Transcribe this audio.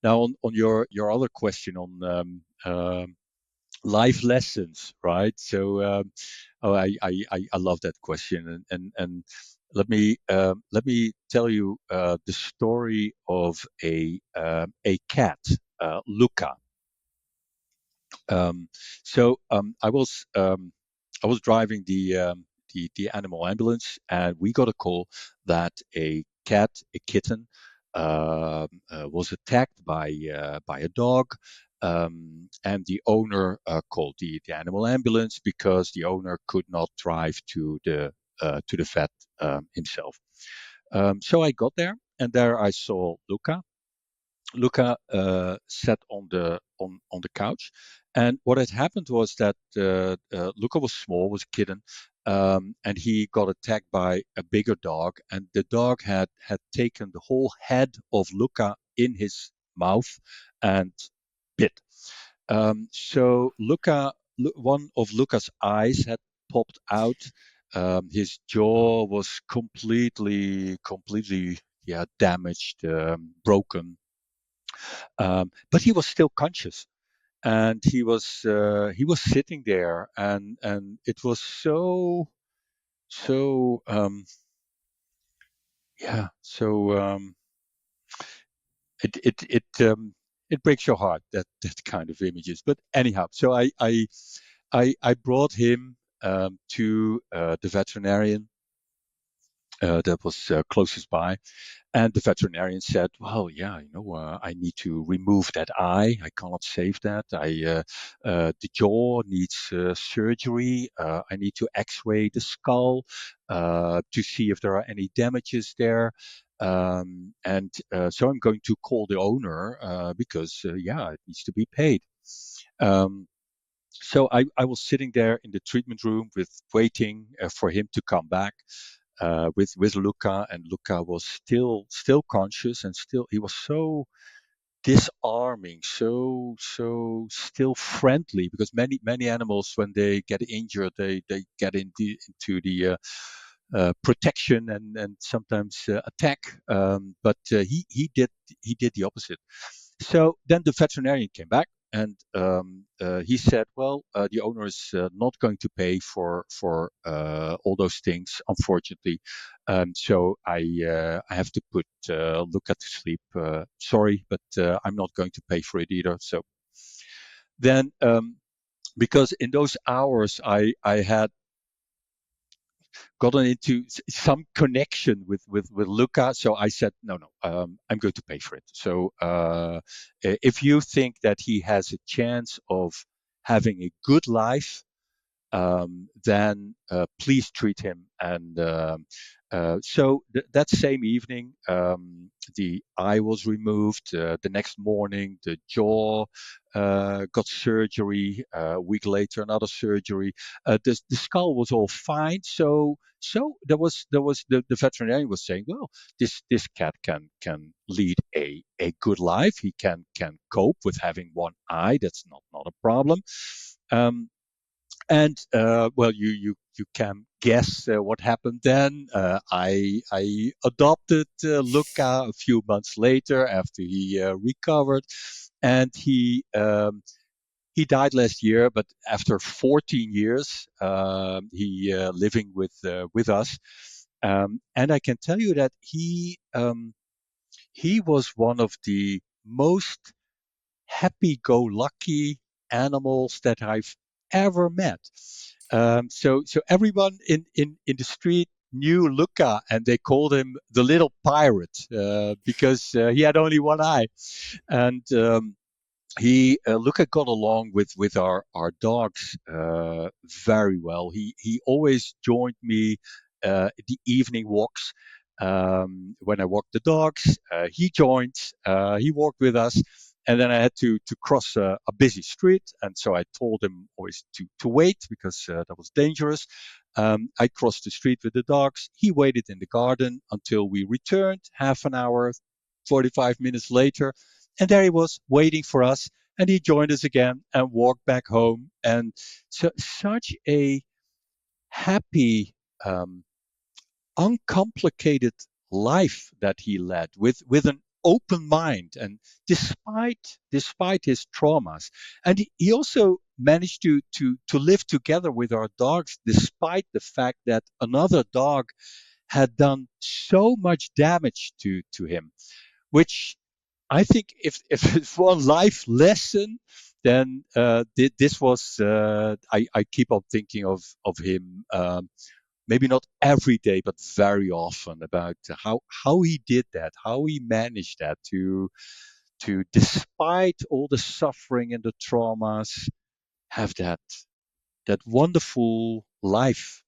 Now on your other question on life lessons, right? So oh, I love that question, and let me tell you the story of a cat, Luca. Um, so I was driving the animal ambulance, and we got a call that a kitten, was attacked by a dog. And the owner called the animal ambulance because the owner could not drive to the vet himself. So I got there, and there I saw Luca. Luca sat on the couch, and what had happened was that Luca was small, was a kitten, and he got attacked by a bigger dog, and the dog had taken the whole head of Luca in his mouth and bit. So one of Luca's eyes had popped out. His jaw was completely, yeah, damaged, broken, but he was still conscious, and he was sitting there, and it was so yeah so it breaks your heart, that kind of images. But anyhow, so I brought him to the veterinarian that was closest by. And the veterinarian said, "Well, yeah, I need to remove that eye. I cannot save that. The jaw needs surgery. I need to X-ray the skull to see if there are any damages there. And so I'm going to call the owner because, yeah, it needs to be paid." Um, so I was sitting there in the treatment room waiting for him to come back with Luca, and Luca was still conscious, and still he was so disarming, so still friendly, because many animals, when they get injured, they get into the protection and sometimes attack. But he did the opposite. So then the veterinarian came back, and he said, "Well, the owner is not going to pay for all those things, unfortunately. So I have to put Luca to sleep. Sorry, but I'm not going to pay for it either." So then, because in those hours I had gotten into some connection with Luca. So I said, no, I'm going to pay for it. So if you think that he has a chance of having a good life, then please treat him. And so that same evening, the eye was removed. The next morning, the jaw got surgery. A week later, another surgery. The skull was all fine. So the veterinarian was saying, well, this cat can lead a good life. He can cope with having one eye. That's not a problem. Um, and well, you can guess what happened then. I adopted Luca a few months later after he recovered, and he died last year. But after 14 years, he living with us, and I can tell you that he was one of the most happy-go-lucky animals that I've ever met. So everyone in the street knew Luca, and they called him the little pirate because he had only one eye. And he Luca got along with our dogs very well. He always joined me the evening walks. When I walked the dogs, he joined. He walked with us, and then I had to cross a busy street, and so I told him always to wait because that was dangerous. I crossed the street with the dogs. He waited in the garden until we returned. Half an hour, 45 minutes later, and there he was waiting for us, and he joined us again and walked back home. And so such a happy, uncomplicated life that he led with an open mind, and despite his traumas, and he also managed to live together with our dogs despite the fact that another dog had done so much damage to him, which I think if it's one life lesson, then this was. I keep on thinking of him. Maybe not every day, but very often, about how he did that, how he managed that to despite all the suffering and the traumas, have that wonderful life